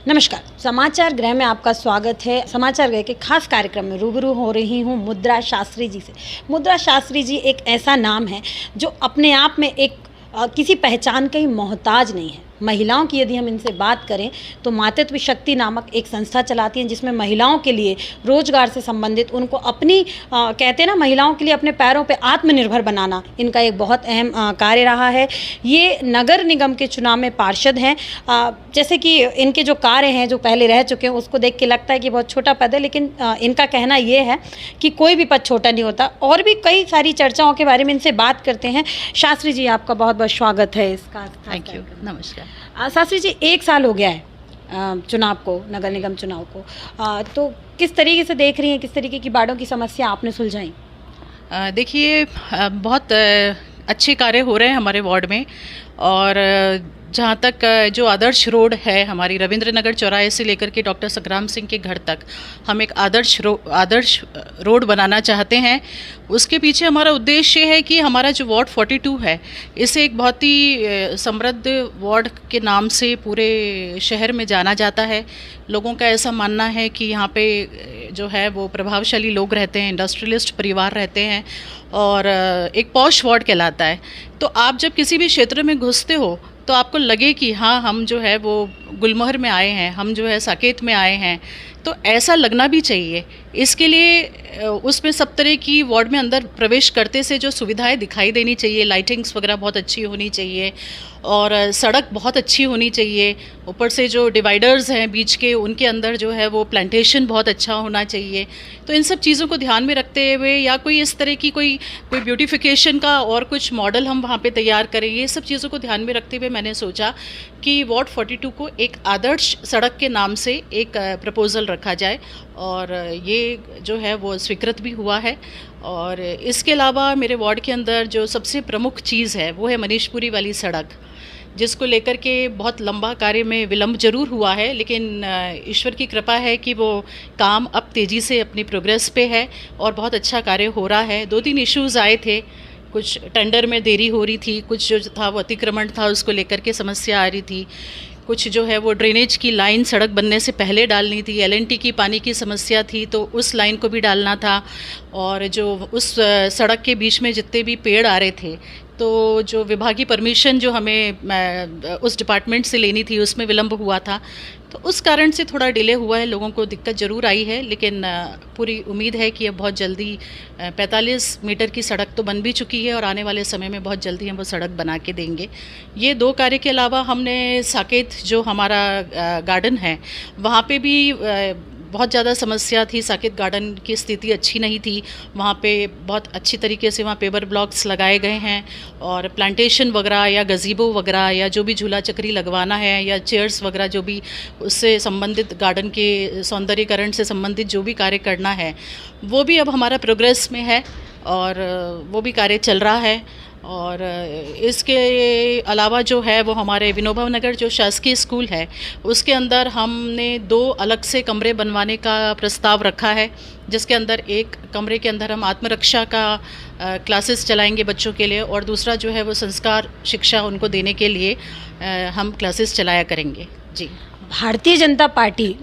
नमस्कार, समाचार गृह में आपका स्वागत है। समाचार गृह के खास कार्यक्रम में रूबरू हो रही हूँ मुद्रा शास्त्री जी से। मुद्रा शास्त्री जी एक ऐसा नाम है जो अपने आप में एक किसी पहचान का ही मोहताज नहीं है। महिलाओं की यदि हम इनसे बात करें तो मातृत्व शक्ति नामक एक संस्था चलाती हैं जिसमें महिलाओं के लिए रोजगार से संबंधित उनको अपनी कहते हैं ना, महिलाओं के लिए अपने पैरों पे आत्मनिर्भर बनाना इनका एक बहुत अहम कार्य रहा है। ये नगर निगम के चुनाव में पार्षद हैं। जैसे कि इनके जो कार्य हैं जो पहले रह चुके हैं उसको देख के लगता है कि बहुत छोटा पद है, लेकिन इनका कहना ये है कि कोई भी पद छोटा नहीं होता। और भी कई सारी चर्चाओं के बारे में इनसे बात करते हैं। शास्त्री जी, आपका बहुत बहुत स्वागत है इसका। थैंक यू, नमस्कार। शास्त्री जी, 1 साल हो गया है चुनाव को, नगर निगम चुनाव को, तो किस तरीके से देख रही हैं, किस तरीके की बाड़ों की समस्या आपने सुलझाई? देखिए, बहुत अच्छे कार्य हो रहे हैं हमारे वार्ड में। और जहाँ तक जो आदर्श रोड है हमारी रविंद्र नगर चौराहे से लेकर के डॉक्टर संग्राम सिंह के घर तक हम एक आदर्श रोड बनाना चाहते हैं। उसके पीछे हमारा उद्देश्य है कि हमारा जो वार्ड 42 है इसे एक बहुत ही समृद्ध वार्ड के नाम से पूरे शहर में जाना जाता है। लोगों का ऐसा मानना है कि यहाँ पे जो है वो प्रभावशाली लोग रहते हैं, इंडस्ट्रियलिस्ट परिवार रहते हैं और एक पॉश वार्ड कहलाता है। तो आप जब किसी भी क्षेत्र में घुसते हो तो आपको लगे कि हाँ, हम जो है वो गुलमोहर में आए हैं, हम जो है साकेत में आए हैं। तो ऐसा लगना भी चाहिए। इसके लिए उसमें सब तरह की वार्ड में अंदर प्रवेश करते से जो सुविधाएं दिखाई देनी चाहिए, लाइटिंग्स वगैरह बहुत अच्छी होनी चाहिए और सड़क बहुत अच्छी होनी चाहिए। ऊपर से जो डिवाइडर्स हैं बीच के, उनके अंदर जो है वो प्लांटेशन बहुत अच्छा होना चाहिए। तो इन सब चीज़ों को ध्यान में रखते हुए या कोई इस तरह की कोई ब्यूटिफिकेशन का और कुछ मॉडल हम वहाँ पे तैयार करें, ये सब चीज़ों को ध्यान में रखते हुए मैंने सोचा कि वार्ड 42 को एक आदर्श सड़क के नाम से एक प्रपोज़ल रखा जाए और ये जो है वो स्वीकृत भी हुआ है। और इसके अलावा मेरे वार्ड के अंदर जो सबसे प्रमुख चीज़ है वो है मनीषपुरी वाली सड़क, जिसको लेकर के बहुत लंबा कार्य में विलंब जरूर हुआ है, लेकिन ईश्वर की कृपा है कि वो काम अब तेज़ी से अपनी प्रोग्रेस पे है और बहुत अच्छा कार्य हो रहा है। 2-3 इश्यूज़ आए थे, कुछ टेंडर में देरी हो रही थी, कुछ जो था वो अतिक्रमण था उसको लेकर के समस्या आ रही थी, कुछ जो है वो ड्रेनेज की लाइन सड़क बनने से पहले डालनी थी, LNT की पानी की समस्या थी तो उस लाइन को भी डालना था। और जो उस सड़क के बीच में जितने भी पेड़ आ रहे थे तो जो विभागीय परमिशन जो हमें उस डिपार्टमेंट से लेनी थी उसमें विलंब हुआ था, तो उस कारण से थोड़ा डिले हुआ है। लोगों को दिक्कत ज़रूर आई है, लेकिन पूरी उम्मीद है कि अब बहुत जल्दी 45 मीटर की सड़क तो बन भी चुकी है और आने वाले समय में बहुत जल्दी हम वो सड़क बना के देंगे। ये 2 कार्य के अलावा हमने साकेत जो हमारा गार्डन है वहाँ पे भी बहुत ज़्यादा समस्या थी। साकेत गार्डन की स्थिति अच्छी नहीं थी, वहाँ पे बहुत अच्छी तरीके से वहाँ पेवर ब्लॉक्स लगाए गए हैं और प्लांटेशन वगैरह या गज़ीबो वगैरह या जो भी झूला चक्री लगवाना है या चेयर्स वगैरह जो भी उससे संबंधित गार्डन के सौंदर्यीकरण से संबंधित जो भी कार्य करना है वो भी अब हमारा प्रोग्रेस में है और वो भी कार्य चल रहा है। और इसके अलावा जो है वो हमारे विनोबा नगर जो शासकीय स्कूल है उसके अंदर हमने 2 अलग से कमरे बनवाने का प्रस्ताव रखा है, जिसके अंदर एक कमरे के अंदर हम आत्मरक्षा का क्लासेस चलाएंगे बच्चों के लिए और दूसरा जो है वो संस्कार शिक्षा उनको देने के लिए हम क्लासेस चलाया करेंगे। जी, भारतीय जनता पार्टी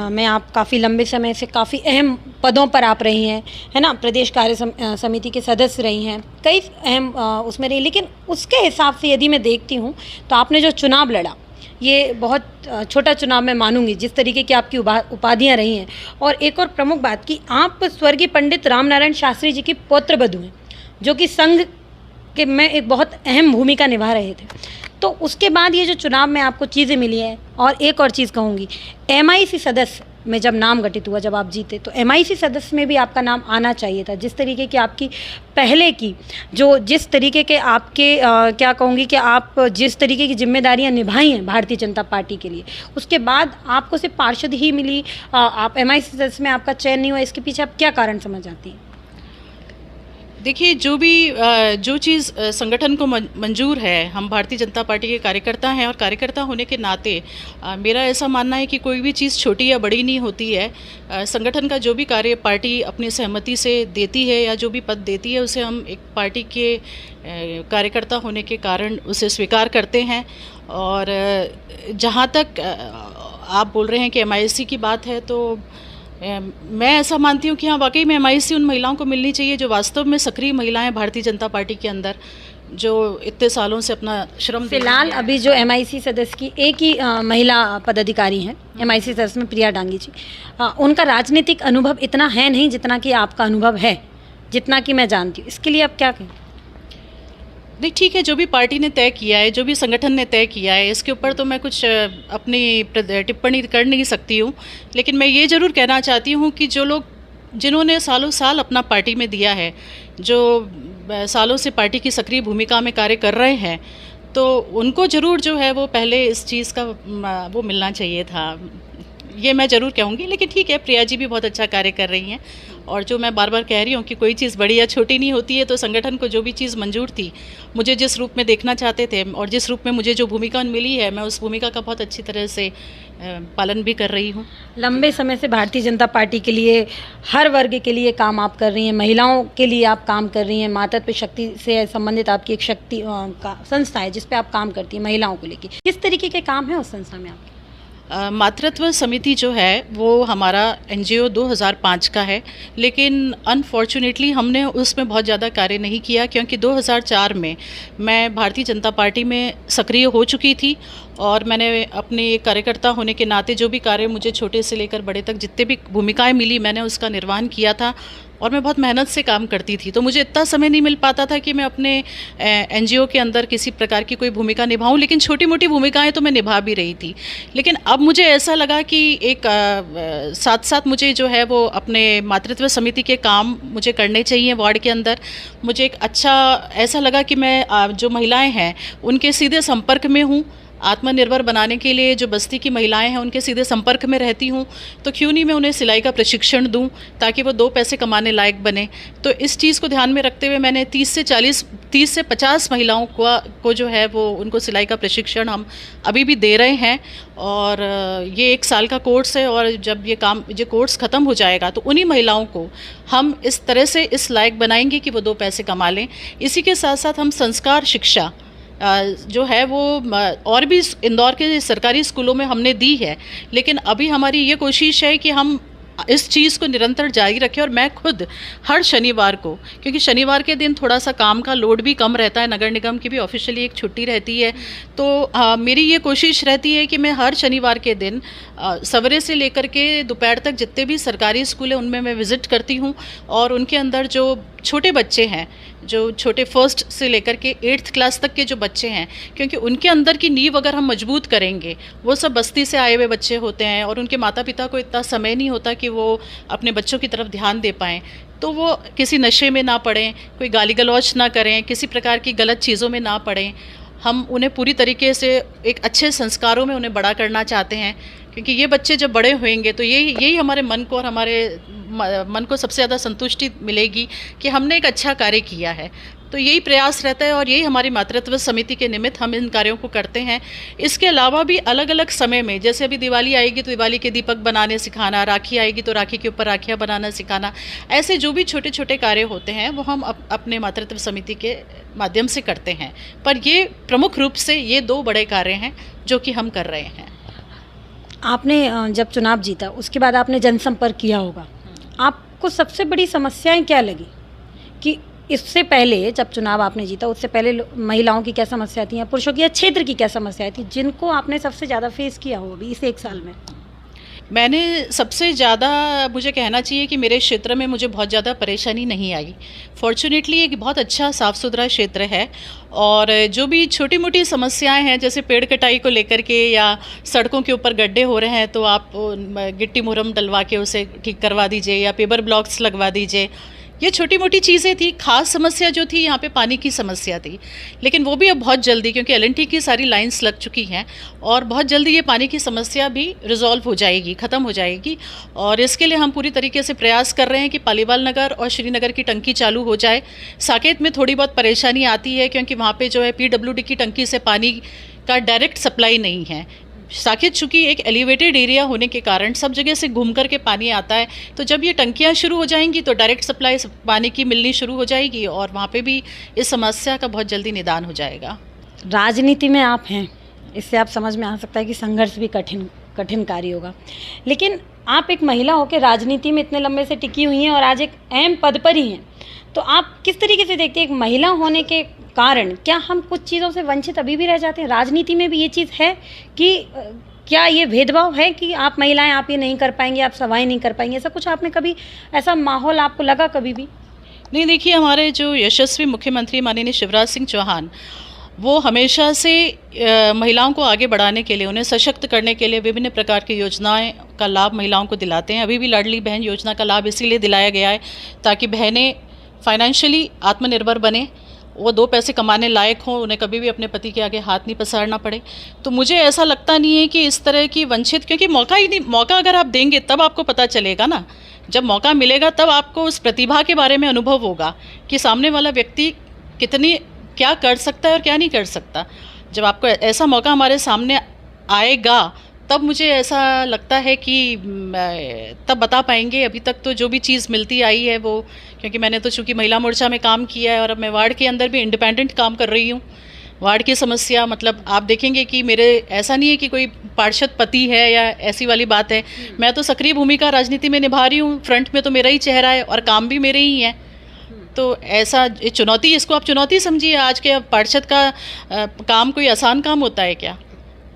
में आप काफ़ी लंबे समय से काफ़ी अहम पदों पर आप रही हैं, है ना, प्रदेश कार्य समिति के सदस्य रही हैं, कई अहम उसमें रही। लेकिन उसके हिसाब से यदि मैं देखती हूँ तो आपने जो चुनाव लड़ा ये बहुत छोटा चुनाव मैं मानूंगी, जिस तरीके की आपकी उपाधियाँ रही हैं। और एक और प्रमुख बात कि आप स्वर्गीय पंडित रामनारायण शास्त्री जी की पौत्र बधू हैं, जो कि संघ के में एक बहुत अहम भूमिका निभा रहे थे। तो उसके बाद ये जो चुनाव में आपको चीज़ें मिली हैं, और एक और चीज़ कहूँगी, MIC सदस्य में जब नाम गठित हुआ, जब आप जीते, तो MIC सदस्य में भी आपका नाम आना चाहिए था। जिस तरीके की आपकी पहले की जिस तरीके के आपके क्या कहूँगी कि आप जिस तरीके की जिम्मेदारियां निभाई हैं भारतीय जनता पार्टी के लिए, उसके बाद आपको सिर्फ पार्षद ही मिली, आप MIC सदस्य में आपका चयन नहीं हुआ। इसके पीछे आप क्या कारण समझ आती हैं? देखिए, जो चीज़ संगठन को मंजूर है, हम भारतीय जनता पार्टी के कार्यकर्ता हैं और कार्यकर्ता होने के नाते मेरा ऐसा मानना है कि कोई भी चीज़ छोटी या बड़ी नहीं होती है। संगठन का जो भी कार्य पार्टी अपनी सहमति से देती है या जो भी पद देती है उसे हम एक पार्टी के कार्यकर्ता होने के कारण उसे स्वीकार करते हैं। और जहाँ तक आप बोल रहे हैं कि एमआईसी की बात है, तो मैं ऐसा मानती हूँ कि हाँ, वाकई में एमआईसी उन महिलाओं को मिलनी चाहिए जो वास्तव में सक्रिय महिलाएं भारतीय जनता पार्टी के अंदर, जो इतने सालों से अपना श्रम दे रही फिलहाल हैं। अभी जो एमआईसी सदस्य की एक ही महिला पदाधिकारी हैं एमआईसी सदस्य में, प्रिया डांगी जी। उनका राजनीतिक अनुभव इतना है नहीं जितना कि आपका अनुभव है, जितना कि मैं जानती हूँ। इसके लिए आप क्या कहें? नहीं, ठीक है, जो भी पार्टी ने तय किया है, जो भी संगठन ने तय किया है, इसके ऊपर तो मैं कुछ अपनी टिप्पणी कर नहीं सकती हूँ। लेकिन मैं ये ज़रूर कहना चाहती हूँ कि जो लोग जिन्होंने सालों साल अपना पार्टी में दिया है, जो सालों से पार्टी की सक्रिय भूमिका में कार्य कर रहे हैं, तो उनको ज़रूर जो है वो पहले इस चीज़ का वो मिलना चाहिए था, ये मैं ज़रूर कहूँगी। लेकिन ठीक है, प्रिया जी भी बहुत अच्छा कार्य कर रही हैं। और जो मैं बार बार कह रही हूँ कि कोई चीज़ बड़ी या छोटी नहीं होती है, तो संगठन को जो भी चीज़ मंजूर थी, मुझे जिस रूप में देखना चाहते थे और जिस रूप में मुझे जो भूमिका मिली है, मैं उस भूमिका का बहुत अच्छी तरह से पालन भी कर रही हूँ। लंबे समय से भारतीय जनता पार्टी के लिए, हर वर्ग के लिए काम आप कर रही हैं, महिलाओं के लिए आप काम कर रही हैं। मातृत्व शक्ति से संबंधित आपकी एक शक्ति का संस्था है जिस पे आप काम करती हैं महिलाओं को लेकर। किस तरीके के काम है उस संस्था में आपके? मातृत्व समिति जो है वो हमारा एनजीओ 2005 का है, लेकिन अनफॉर्चुनेटली हमने उसमें बहुत ज़्यादा कार्य नहीं किया, क्योंकि 2004 में मैं भारतीय जनता पार्टी में सक्रिय हो चुकी थी और मैंने अपने कार्यकर्ता होने के नाते जो भी कार्य मुझे छोटे से लेकर बड़े तक जितने भी भूमिकाएं मिली, मैंने उसका निर्वहन किया था और मैं बहुत मेहनत से काम करती थी। तो मुझे इतना समय नहीं मिल पाता था कि मैं अपने एनजीओ के अंदर किसी प्रकार की कोई भूमिका निभाऊं, लेकिन छोटी मोटी भूमिकाएं तो मैं निभा भी रही थी। लेकिन अब मुझे ऐसा लगा कि एक साथ साथ मुझे जो है वो अपने मातृत्व समिति के काम मुझे करने चाहिए वार्ड के अंदर। मुझे एक अच्छा ऐसा लगा कि मैं जो महिलाएँ हैं उनके सीधे संपर्क में हूँ। आत्मनिर्भर बनाने के लिए जो बस्ती की महिलाएं हैं उनके सीधे संपर्क में रहती हूं, तो क्यों नहीं मैं उन्हें सिलाई का प्रशिक्षण दूं ताकि वो 2 पैसे कमाने लायक बने। तो इस चीज़ को ध्यान में रखते हुए मैंने 30 से 50 महिलाओं को जो है वो उनको सिलाई का प्रशिक्षण हम अभी भी दे रहे हैं। और ये 1 साल का कोर्स है और जब ये कोर्स ख़त्म हो जाएगा तो उन्हीं महिलाओं को हम इस तरह से इस लायक बनाएंगे कि वो 2 पैसे कमा लें। इसी के साथ साथ हम संस्कार शिक्षा जो है वो और भी इंदौर के सरकारी स्कूलों में हमने दी है, लेकिन अभी हमारी ये कोशिश है कि हम इस चीज़ को निरंतर जारी रखें। और मैं खुद हर शनिवार को, क्योंकि शनिवार के दिन थोड़ा सा काम का लोड भी कम रहता है, नगर निगम की भी ऑफिशियली एक छुट्टी रहती है, तो मेरी ये कोशिश रहती है कि मैं हर शनिवार के दिन सवेरे से लेकर के दोपहर तक जितने भी सरकारी स्कूल हैं उनमें मैं विज़िट करती हूँ और उनके अंदर जो छोटे बच्चे हैं, जो छोटे 1st से लेकर के 8th क्लास तक के जो बच्चे हैं, क्योंकि उनके अंदर की नींव अगर हम मजबूत करेंगे, वो सब बस्ती से आए हुए बच्चे होते हैं और उनके माता पिता को इतना समय नहीं होता कि वो अपने बच्चों की तरफ ध्यान दे पाएँ, तो वो किसी नशे में ना पड़ें, कोई गाली गलौज ना करें, किसी प्रकार की गलत चीज़ों में ना पड़ें। हम उन्हें पूरी तरीके से एक अच्छे संस्कारों में उन्हें बड़ा करना चाहते हैं, क्योंकि ये बच्चे जब बड़े होंगे तो यही हमारे मन को और हमारे मन को सबसे ज़्यादा संतुष्टि मिलेगी कि हमने एक अच्छा कार्य किया है। तो यही प्रयास रहता है और यही हमारी मातृत्व समिति के निमित्त हम इन कार्यों को करते हैं। इसके अलावा भी अलग अलग समय में, जैसे अभी दिवाली आएगी तो दिवाली के दीपक बनाने सिखाना, राखी आएगी तो राखी के ऊपर राखियाँ बनाना सिखाना, ऐसे जो भी छोटे छोटे कार्य होते हैं वो हम अपने मातृत्व समिति के माध्यम से करते हैं। पर ये प्रमुख रूप से ये 2 बड़े कार्य हैं जो कि हम कर रहे हैं। आपने जब चुनाव जीता उसके बाद आपने जनसंपर्क किया होगा, आपको सबसे बड़ी समस्याएं क्या लगी? कि इससे पहले जब चुनाव आपने जीता उससे पहले महिलाओं की क्या समस्या थी या पुरुषों की या क्षेत्र की क्या समस्याएं थी जिनको आपने सबसे ज़्यादा फेस किया हो अभी इस 1 साल में? मैंने सबसे ज़्यादा, मुझे कहना चाहिए कि मेरे क्षेत्र में मुझे बहुत ज़्यादा परेशानी नहीं आई। फॉर्चुनेटली एक बहुत अच्छा साफ़ सुथरा क्षेत्र है और जो भी छोटी मोटी समस्याएं हैं, जैसे पेड़ कटाई को लेकर के या सड़कों के ऊपर गड्ढे हो रहे हैं तो आप गिट्टी मुरम डलवा के उसे ठीक करवा दीजिए या पेपर ब्लॉक्स लगवा दीजिए, ये छोटी मोटी चीज़ें थी। खास समस्या जो थी यहाँ पे पानी की समस्या थी, लेकिन वो भी अब बहुत जल्दी, क्योंकि LNT की सारी लाइंस लग चुकी हैं और बहुत जल्दी ये पानी की समस्या भी रिजॉल्व हो जाएगी, ख़त्म हो जाएगी। और इसके लिए हम पूरी तरीके से प्रयास कर रहे हैं कि पालीवाल नगर और श्रीनगर की टंकी चालू हो जाए। साकेत में थोड़ी बहुत परेशानी आती है क्योंकि वहाँ पर जो है PWD की टंकी से पानी का डायरेक्ट सप्लाई नहीं है। साकेत चूँकि एक एलिवेटेड एरिया होने के कारण सब जगह से घूम कर के पानी आता है, तो जब ये टंकियाँ शुरू हो जाएंगी तो डायरेक्ट सप्लाई पानी की मिलनी शुरू हो जाएगी और वहाँ पे भी इस समस्या का बहुत जल्दी निदान हो जाएगा। राजनीति में आप हैं, इससे आप समझ में आ सकता है कि संघर्ष भी कठिन कठिन कार्य होगा। लेकिन आप एक महिला होकर राजनीति में इतने लंबे से टिकी हुई हैं और आज एक अहम पद पर ही हैं, तो आप किस तरीके से देखते हैं एक महिला होने के कारण क्या हम कुछ चीज़ों से वंचित अभी भी रह जाते हैं? राजनीति में भी ये चीज़ है कि क्या ये भेदभाव है कि आप महिलाएं आप ये नहीं कर पाएंगे, आप सवाएं नहीं कर पाएंगे? ऐसा कुछ आपने कभी, ऐसा माहौल आपको लगा कभी भी? नहीं, देखिए हमारे जो यशस्वी मुख्यमंत्री माननीय शिवराज सिंह चौहान, वो हमेशा से महिलाओं को आगे बढ़ाने के लिए, उन्हें सशक्त करने के लिए विभिन्न प्रकार की योजनाएं का लाभ महिलाओं को दिलाते हैं। अभी भी लाडली बहन योजना का लाभ इसीलिए दिलाया गया है ताकि बहनें फाइनेंशियली आत्मनिर्भर बने, वो 2 पैसे कमाने लायक हों, उन्हें कभी भी अपने पति के आगे हाथ नहीं पसारना पड़े। तो मुझे ऐसा लगता नहीं है कि इस तरह की वंचित, क्योंकि मौका अगर आप देंगे तब आपको पता चलेगा ना, जब मौका मिलेगा तब आपको उस प्रतिभा के बारे में अनुभव होगा कि सामने वाला व्यक्ति क्या कर सकता है और क्या नहीं कर सकता। जब आपको ऐसा मौका हमारे सामने आएगा तब मुझे ऐसा लगता है कि तब बता पाएंगे। अभी तक तो जो भी चीज़ मिलती आई है वो, क्योंकि मैंने तो चूँकि महिला मोर्चा में काम किया है और अब मैं वार्ड के अंदर भी इंडिपेंडेंट काम कर रही हूँ। वार्ड की समस्या, मतलब आप देखेंगे कि मेरे ऐसा नहीं है कि कोई पार्षद पति है या ऐसी वाली बात है। मैं तो सक्रिय भूमिका राजनीति में निभा रही हूँ, फ्रंट में तो मेरा ही चेहरा है और काम भी मेरे ही हैं। तो ऐसा चुनौती, इसको आप चुनौती समझिए। आज के पार्षद का काम कोई आसान काम होता है क्या?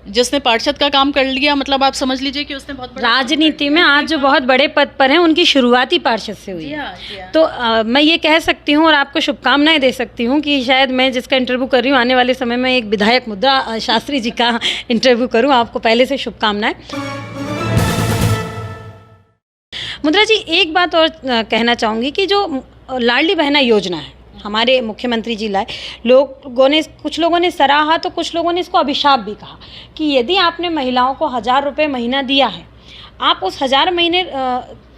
जिसने पार्षद का काम कर लिया, मतलब आप समझ लीजिए कि उसने बहुत बड़ा राजनीति में आज जो बहुत बड़े पद पर हैं उनकी शुरुआती पार्षद से हुई है। तो मैं ये कह सकती हूँ और आपको शुभकामनाएं दे सकती हूँ कि शायद मैं जिसका इंटरव्यू कर रही हूँ आने वाले समय में एक विधायक मुद्रा शास्त्री जी का इंटरव्यू करूँ। आपको पहले से शुभकामनाएं। मुद्रा जी, एक बात और कहना चाहूँगी कि जो लाडली बहना योजना है हमारे मुख्यमंत्री जी लाए, कुछ लोगों ने सराहा तो कुछ लोगों ने इसको अभिशाप भी कहा कि यदि आपने महिलाओं को 1000 रुपये महीना दिया है, आप उस 1000 महीने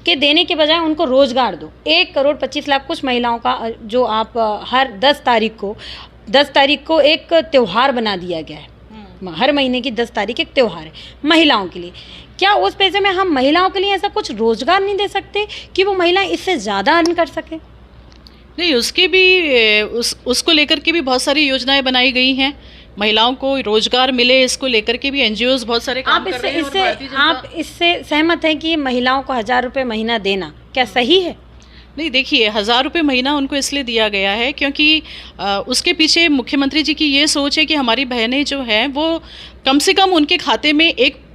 के देने के बजाय उनको रोज़गार दो। 1 करोड़ 25 लाख कुछ महिलाओं का जो आप हर 10 तारीख को एक त्यौहार बना दिया गया है। हर महीने की 10 तारीख एक त्यौहार है महिलाओं के लिए। क्या उस पैसे में हम महिलाओं के लिए ऐसा कुछ रोज़गार नहीं दे सकते कि वो महिलाएं इससे ज़्यादा अर्न कर सकें? नहीं, उसके भी उसको लेकर के भी बहुत सारी योजनाएं बनाई गई हैं, महिलाओं को रोजगार मिले, इसको लेकर के भी एनजीओज बहुत सारे काम कर रहे हैं। आप इससे सहमत हैं कि महिलाओं को 1000 रुपये महीना देना क्या सही है? नहीं, देखिए 1000 रुपये महीना उनको इसलिए दिया गया है क्योंकि उसके पीछे मुख्यमंत्री जी की ये सोच है कि हमारी बहनें जो हैं वो कम से कम उनके खाते में एक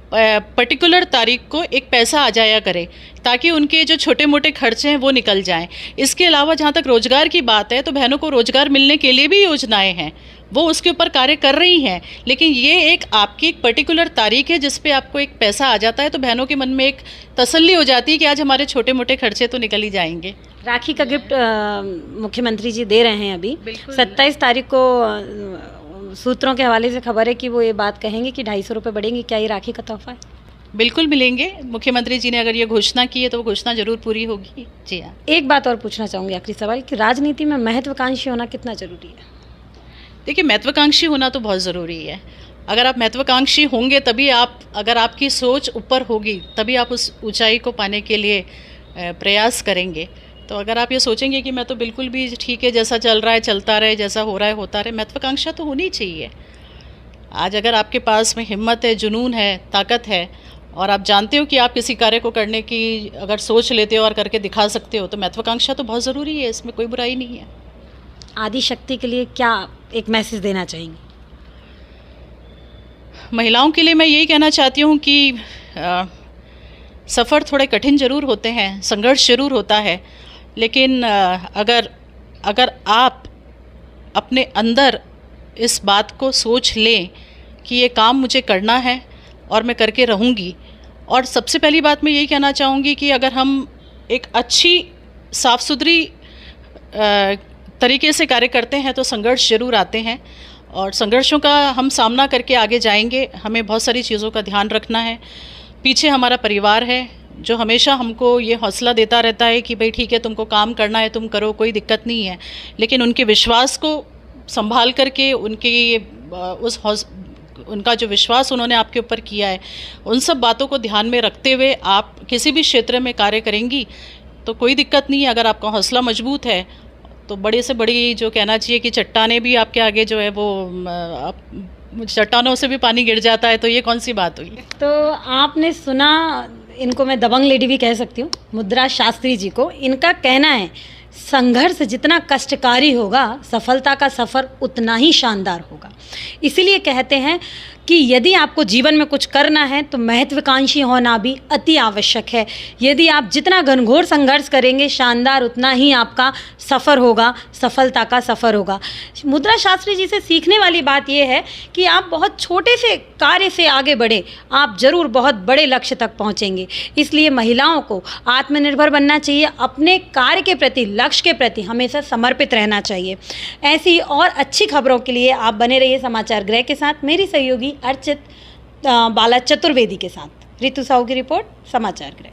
पर्टिकुलर तारीख को एक पैसा आ जाया करे ताकि उनके जो छोटे मोटे खर्चे हैं वो निकल जाएं। इसके अलावा जहाँ तक रोज़गार की बात है तो बहनों को रोज़गार मिलने के लिए भी योजनाएं हैं, वो उसके ऊपर कार्य कर रही हैं। लेकिन ये एक आपकी एक पर्टिकुलर तारीख है जिस पे आपको एक पैसा आ जाता है, तो बहनों के मन में एक तसल्ली हो जाती है कि आज हमारे छोटे मोटे खर्चे तो निकल ही जाएंगे। राखी का गिफ्ट मुख्यमंत्री जी दे रहे हैं अभी 27 तारीख को। सूत्रों के हवाले से खबर है कि वो ये बात कहेंगे कि 250 रुपये बढ़ेंगे। क्या ये राखी का तोहफा है? बिल्कुल मिलेंगे। मुख्यमंत्री जी ने अगर ये घोषणा की है तो वो घोषणा जरूर पूरी होगी। जी हाँ। एक बात और पूछना चाहूँगी, आखिरी सवाल, कि राजनीति में महत्वाकांक्षी होना कितना ज़रूरी है? देखिए, महत्वाकांक्षी होना तो बहुत ज़रूरी है। अगर आप महत्वाकांक्षी होंगे तभी अगर आपकी सोच ऊपर होगी तभी आप उस ऊंचाई को पाने के लिए प्रयास करेंगे। तो अगर आप ये सोचेंगे कि मैं तो बिल्कुल भी ठीक है, जैसा चल रहा है चलता रहे, जैसा हो रहा है होता रहे, महत्वाकांक्षा तो होनी चाहिए। आज अगर आपके पास में हिम्मत है, जुनून है, ताकत है और आप जानते हो कि आप किसी कार्य को करने की अगर सोच लेते हो और करके दिखा सकते हो तो महत्वाकांक्षा तो बहुत ज़रूरी है, इसमें कोई बुराई नहीं है। आदि शक्ति के लिए क्या एक मैसेज देना चाहेंगी? महिलाओं के लिए मैं यही कहना चाहती हूँ कि सफ़र थोड़े कठिन ज़रूर होते हैं, संघर्ष ज़रूर होता है, लेकिन अगर आप अपने अंदर इस बात को सोच लें कि ये काम मुझे करना है और मैं करके रहूँगी। और सबसे पहली बात मैं यही कहना चाहूँगी कि अगर हम एक अच्छी साफ़ सुथरी तरीके से कार्य करते हैं तो संघर्ष ज़रूर आते हैं और संघर्षों का हम सामना करके आगे जाएंगे। हमें बहुत सारी चीज़ों का ध्यान रखना है। पीछे हमारा परिवार है जो हमेशा हमको ये हौसला देता रहता है कि भाई ठीक है, तुमको काम करना है, तुम करो, कोई दिक्कत नहीं है। लेकिन उनके विश्वास को संभाल करके उनका जो विश्वास उन्होंने आपके ऊपर किया है, उन सब बातों को ध्यान में रखते हुए आप किसी भी क्षेत्र में कार्य करेंगी तो कोई दिक्कत नहीं है। अगर आपका हौसला मजबूत है तो बड़े से बड़ी जो कहना चाहिए कि चट्टाने भी आपके आगे जो है वो चट्टानों से भी पानी गिर जाता है, तो ये कौन सी बात हुई। तो आपने सुना, इनको मैं दबंग लेडी भी कह सकती हूँ, मुद्रा शास्त्री जी को। इनका कहना है संघर्ष जितना कष्टकारी होगा, सफलता का सफ़र उतना ही शानदार होगा। इसीलिए कहते हैं कि यदि आपको जीवन में कुछ करना है तो महत्वाकांक्षी होना भी अति आवश्यक है। यदि आप जितना घनघोर संघर्ष करेंगे, शानदार उतना ही आपका सफ़र होगा, सफलता का सफ़र होगा। मुद्रा शास्त्री जी से सीखने वाली बात यह है कि आप बहुत छोटे से कार्य से आगे बढ़े, आप ज़रूर बहुत बड़े लक्ष्य तक पहुँचेंगे। इसलिए महिलाओं को आत्मनिर्भर बनना चाहिए, अपने कार्य के प्रति, लक्ष्य के प्रति हमेशा समर्पित रहना चाहिए। ऐसी और अच्छी खबरों के लिए आप बने रहिए समाचार गृह के साथ, मेरी सहयोगी अर्चित बाला चतुर्वेदी के साथ। रितु साहू की रिपोर्ट, समाचार गृह।